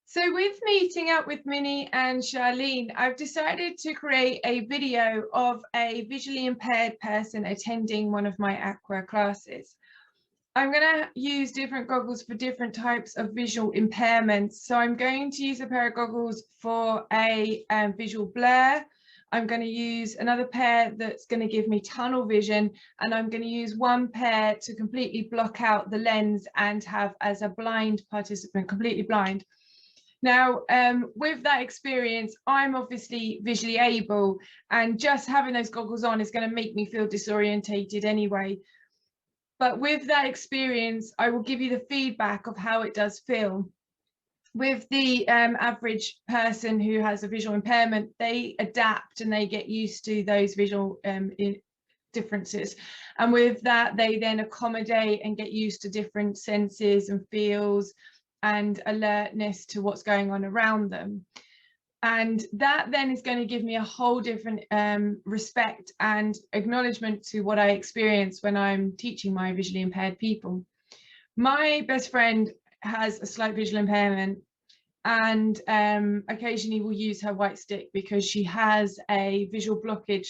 So with meeting up with Minnie and Shaleen, I've decided to create a video of a visually impaired person attending one of my aqua classes. I'm going to use different goggles for different types of visual impairments. So I'm going to use a pair of goggles for a visual blur. I'm going to use another pair that's going to give me tunnel vision, and I'm going to use one pair to completely block out the lens and have as a blind participant, completely blind. Now, with that experience, I'm obviously visually able, and just having those goggles on is going to make me feel disorientated anyway. But with that experience, I will give you the feedback of how it does feel. With the average person who has a visual impairment, they adapt and they get used to those visual differences. And with that, they then accommodate and get used to different senses and feels and alertness to what's going on around them. And that then is going to give me a whole different respect and acknowledgement to what I experience when I'm teaching my visually impaired people. My best friend has a slight visual impairment, and occasionally will use her white stick because she has a visual blockage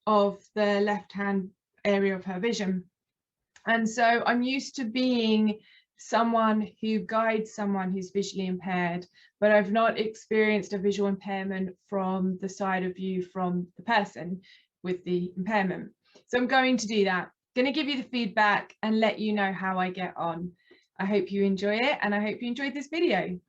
of the left hand area of her vision. And so I'm used to being someone who guides someone who's visually impaired, but I've not experienced a visual impairment from the side of view from the person with the impairment. So I'm going to do that. I'm going to give you the feedback and let you know how I get on. I hope you enjoy it, and I hope you enjoyed this video.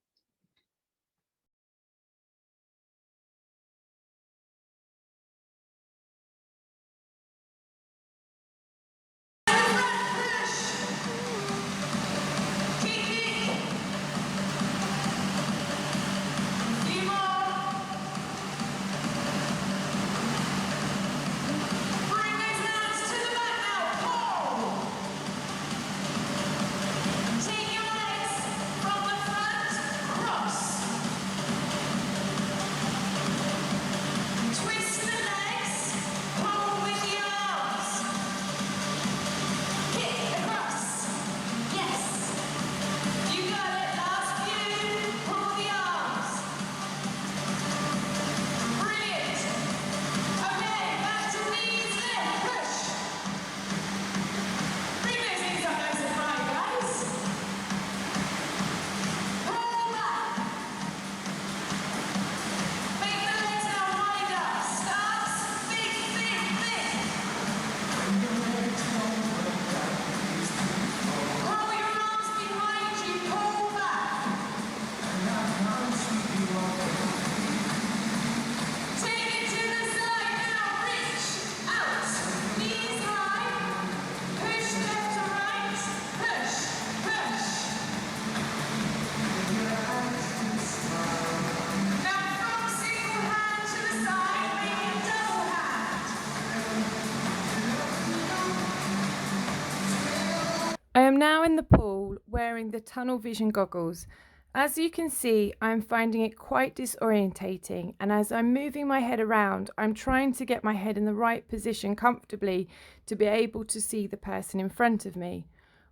I am now in the pool wearing the tunnel vision goggles. As you can see, I'm finding it quite disorientating, and as I'm moving my head around, I'm trying to get my head in the right position comfortably to be able to see the person in front of me.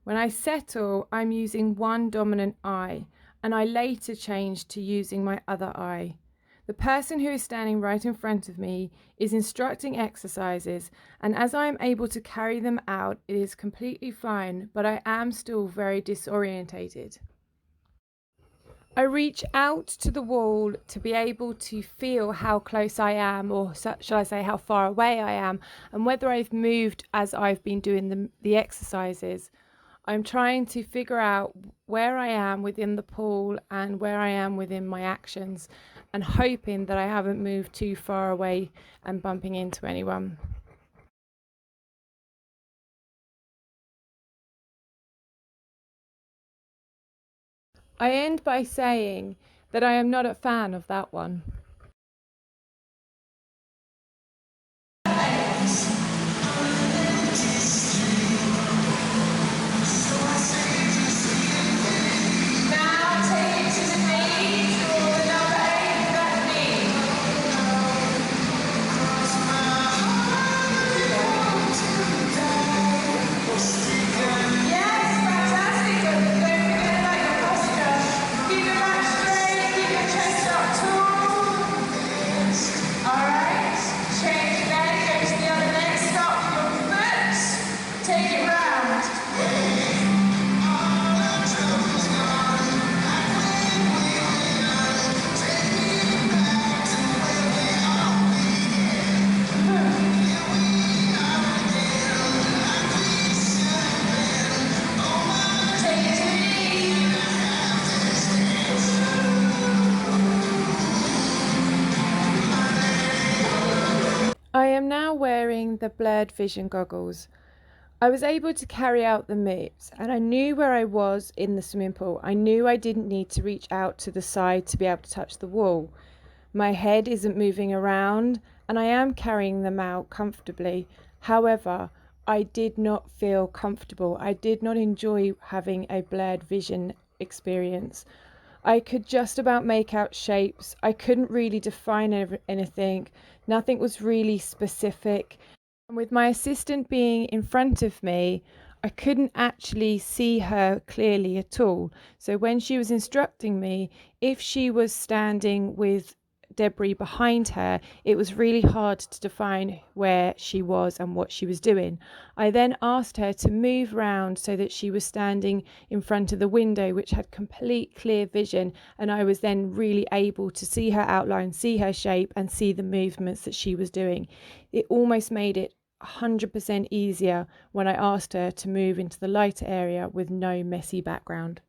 When I settle, I'm using one dominant eye, and I later change to using my other eye. The person who is standing right in front of me is instructing exercises, and as I am able to carry them out, it is completely fine, but I am still very disorientated. I reach out to the wall to be able to feel how close I am, or shall I say how far away I am, and whether I've moved as I've been doing the exercises. I'm trying to figure out where I am within the pool and where I am within my actions, and hoping that I haven't moved too far away and bumping into anyone. I end by saying that I am not a fan of that one. Yes, fantastic. Don't forget about your posture. Keep your back straight. the blurred vision goggles, I was able to carry out the moves, and I knew where I was in the swimming pool. I knew I didn't need to reach out to the side to be able to touch the wall. My head isn't moving around, and I am carrying them out comfortably. However, I did not feel comfortable. I did not enjoy having a blurred vision experience. I could just about make out shapes. I couldn't really define anything. Nothing was really specific. And with my assistant being in front of me, I couldn't actually see her clearly at all. So when she was instructing me, if she was standing with debris behind her, it was really hard to define where she was and what she was doing. I then asked her to move round so that she was standing in front of the window, which had complete clear vision, and I was then really able to see her outline, see her shape, and see the movements that she was doing. It almost made it 100% easier when I asked her to move into the lighter area with no messy background.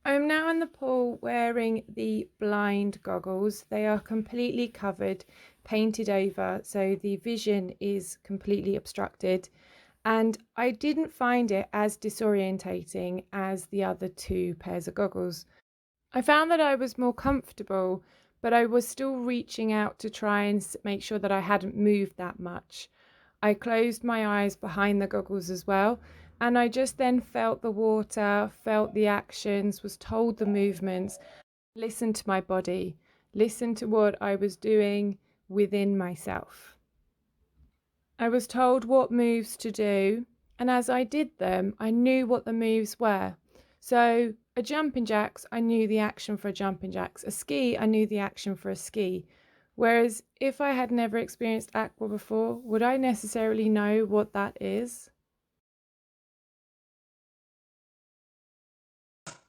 I'm now in the pool wearing the blind goggles. They are completely covered, painted over, so the vision is completely obstructed. And I didn't find it as disorientating as the other two pairs of goggles. I found that I was more comfortable, but I was still reaching out to try and make sure that I hadn't moved that much. I closed my eyes behind the goggles as well, and I just then felt the water, felt the actions, was told the movements, listened to my body, listened to what I was doing within myself. I was told what moves to do, and as I did them, I knew what the moves were. So a jumping jacks, I knew the action for a jumping jacks. A ski, I knew the action for a ski. Whereas if I had never experienced aqua before, would I necessarily know what that is?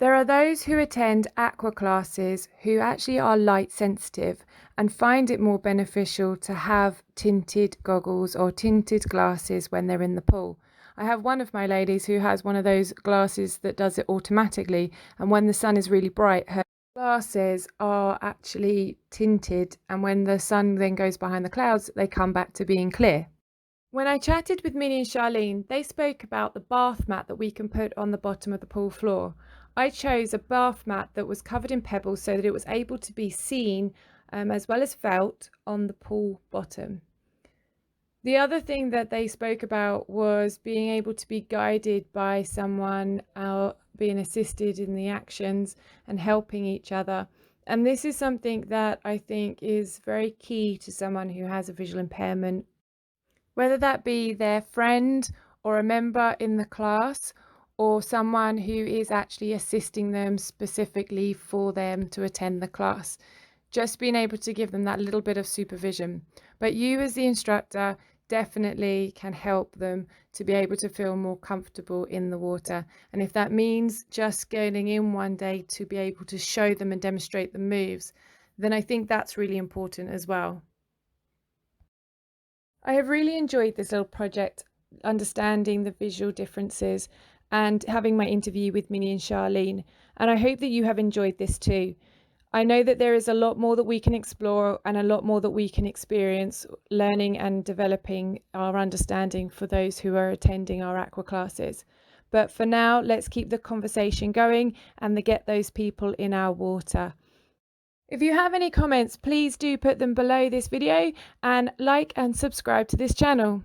There are those who attend aqua classes who actually are light sensitive and find it more beneficial to have tinted goggles or tinted glasses when they're in the pool. I have one of my ladies who has one of those glasses that does it automatically, and when the sun is really bright, her glasses are actually tinted, and when the sun then goes behind the clouds, they come back to being clear. When I chatted with Minnie and Shaleen, they spoke about the bath mat that we can put on the bottom of the pool floor. I chose a bath mat that was covered in pebbles so that it was able to be seen as well as felt on the pool bottom. The other thing that they spoke about was being able to be guided by someone, being assisted in the actions and helping each other. And this is something that I think is very key to someone who has a visual impairment, whether that be their friend or a member in the class or someone who is actually assisting them specifically for them to attend the class. Just being able to give them that little bit of supervision. But you as the instructor definitely can help them to be able to feel more comfortable in the water. And if that means just getting in one day to be able to show them and demonstrate the moves, then I think that's really important as well. I have really enjoyed this little project, understanding the visual differences and having my interview with Minnie and Shaleen. And I hope that you have enjoyed this too. I know that there is a lot more that we can explore and a lot more that we can experience learning and developing our understanding for those who are attending our aqua classes. But for now, let's keep the conversation going and get those people in our water. If you have any comments, please do put them below this video and like and subscribe to this channel.